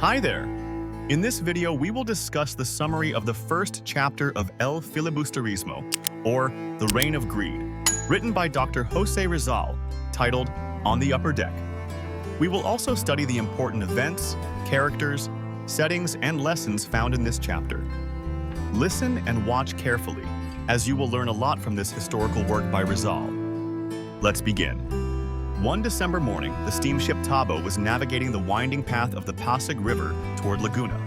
Hi there! In this video, we will discuss the summary of the first chapter of El Filibusterismo, or The Reign of Greed, written by Dr. Jose Rizal, titled On the Upper Deck. We will also study the important events, characters, settings, and lessons found in this chapter. Listen and watch carefully, as you will learn a lot from this historical work by Rizal. Let's begin. One December morning, the steamship Tabo was navigating the winding path of the Pasig River toward Laguna.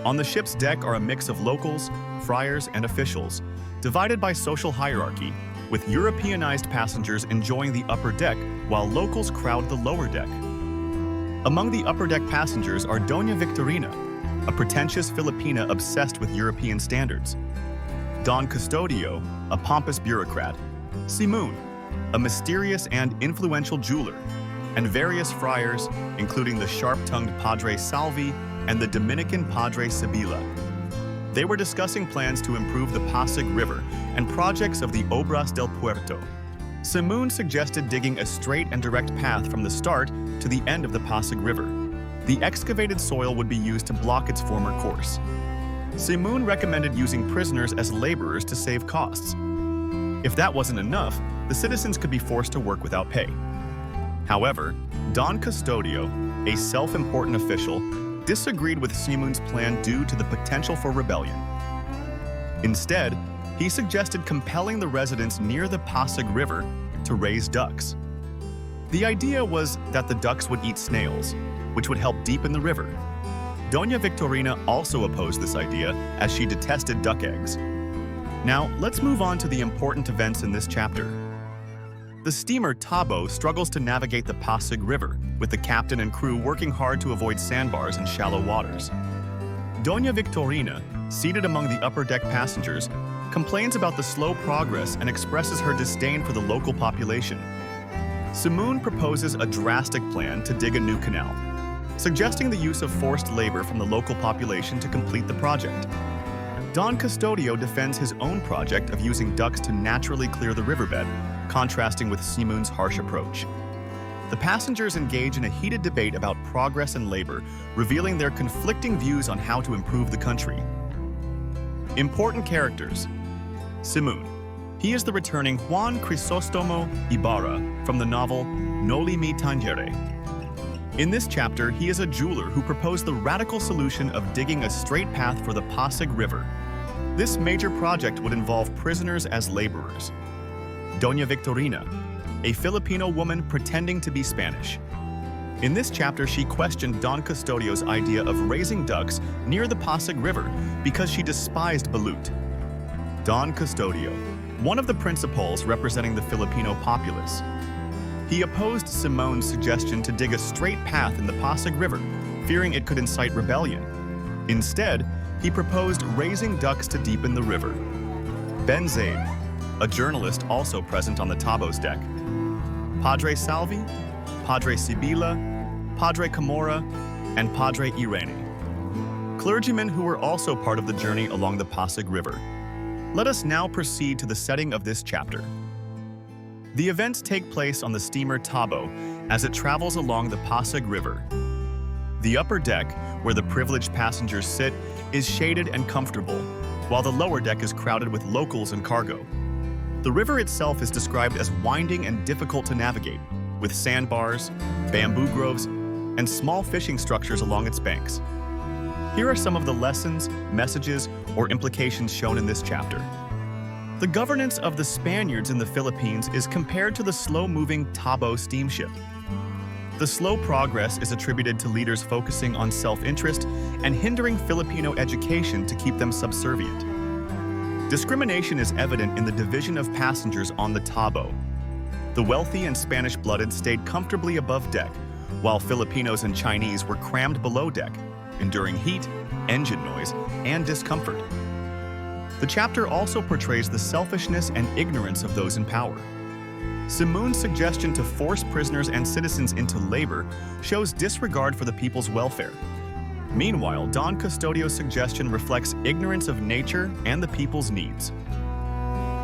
On the ship's deck are a mix of locals, friars, and officials, divided by social hierarchy, with Europeanized passengers enjoying the upper deck while locals crowd the lower deck. Among the upper deck passengers are Doña Victorina, a pretentious Filipina obsessed with European standards, Don Custodio, a pompous bureaucrat, Simon, a mysterious and influential jeweler, and various friars, including the sharp-tongued Padre Salvi and the Dominican Padre Sibila. They were discussing plans to improve the Pasig River and projects of the Obras del Puerto. Simon suggested digging a straight and direct path from the start to the end of the Pasig River. The excavated soil would be used to block its former course. Simon recommended using prisoners as laborers to save costs. If that wasn't enough, the citizens could be forced to work without pay. However, Don Custodio, a self-important official, disagreed with Simon's plan due to the potential for rebellion. Instead, he suggested compelling the residents near the Pasig River to raise ducks. The idea was that the ducks would eat snails, which would help deepen the river. Doña Victorina also opposed this idea, as she detested duck eggs. Now, let's move on to the important events in this chapter. The steamer Tabo struggles to navigate the Pasig River, with the captain and crew working hard to avoid sandbars and shallow waters. Doña Victorina, seated among the upper deck passengers, complains about the slow progress and expresses her disdain for the local population. Simon proposes a drastic plan to dig a new canal, suggesting the use of forced labor from the local population to complete the project. Don Custodio defends his own project of using ducks to naturally clear the riverbed, contrasting with Simon's harsh approach. The passengers engage in a heated debate about progress and labor, revealing their conflicting views on how to improve the country. Important characters. Simon. He is the returning Juan Crisostomo Ibarra from the novel Noli Me Tangere. In this chapter, he is a jeweler who proposed the radical solution of digging a straight path for the Pasig River. This major project would involve prisoners as laborers. Doña Victorina, a Filipino woman pretending to be Spanish. In this chapter, she questioned Don Custodio's idea of raising ducks near the Pasig River because she despised balut. Don Custodio, one of the principals representing the Filipino populace. He opposed Simon's suggestion to dig a straight path in the Pasig River, fearing it could incite rebellion. Instead, he proposed raising ducks to deepen the river. Ben Zaid, a journalist also present on the Tabo's deck. Padre Salvi, Padre Sibila, Padre Camora, and Padre Irene. Clergymen who were also part of the journey along the Pasig River. Let us now proceed to the setting of this chapter. The events take place on the steamer Tabo as it travels along the Pasig River. The upper deck, where the privileged passengers sit, is shaded and comfortable, while the lower deck is crowded with locals and cargo. The river itself is described as winding and difficult to navigate, with sandbars, bamboo groves, and small fishing structures along its banks. Here are some of the lessons, messages, or implications shown in this chapter. The governance of the Spaniards in the Philippines is compared to the slow-moving Tabo steamship. The slow progress is attributed to leaders focusing on self-interest and hindering Filipino education to keep them subservient. Discrimination is evident in the division of passengers on the Tabo. The wealthy and Spanish-blooded stayed comfortably above deck, while Filipinos and Chinese were crammed below deck, enduring heat, engine noise, and discomfort. The chapter also portrays the selfishness and ignorance of those in power. Simon's suggestion to force prisoners and citizens into labor shows disregard for the people's welfare. Meanwhile, Don Custodio's suggestion reflects ignorance of nature and the people's needs.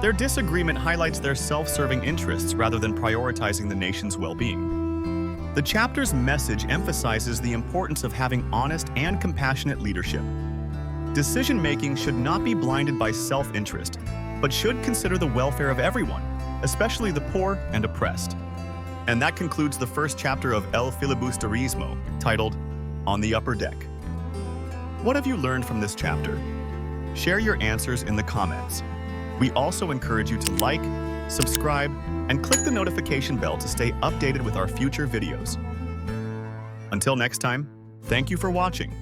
Their disagreement highlights their self-serving interests rather than prioritizing the nation's well-being. The chapter's message emphasizes the importance of having honest and compassionate leadership. Decision-making should not be blinded by self-interest, but should consider the welfare of everyone, especially the poor and oppressed. And that concludes the first chapter of El Filibusterismo, titled On the Upper Deck. What have you learned from this chapter? Share your answers in the comments. We also encourage you to like, subscribe, and click the notification bell to stay updated with our future videos. Until next time, thank you for watching.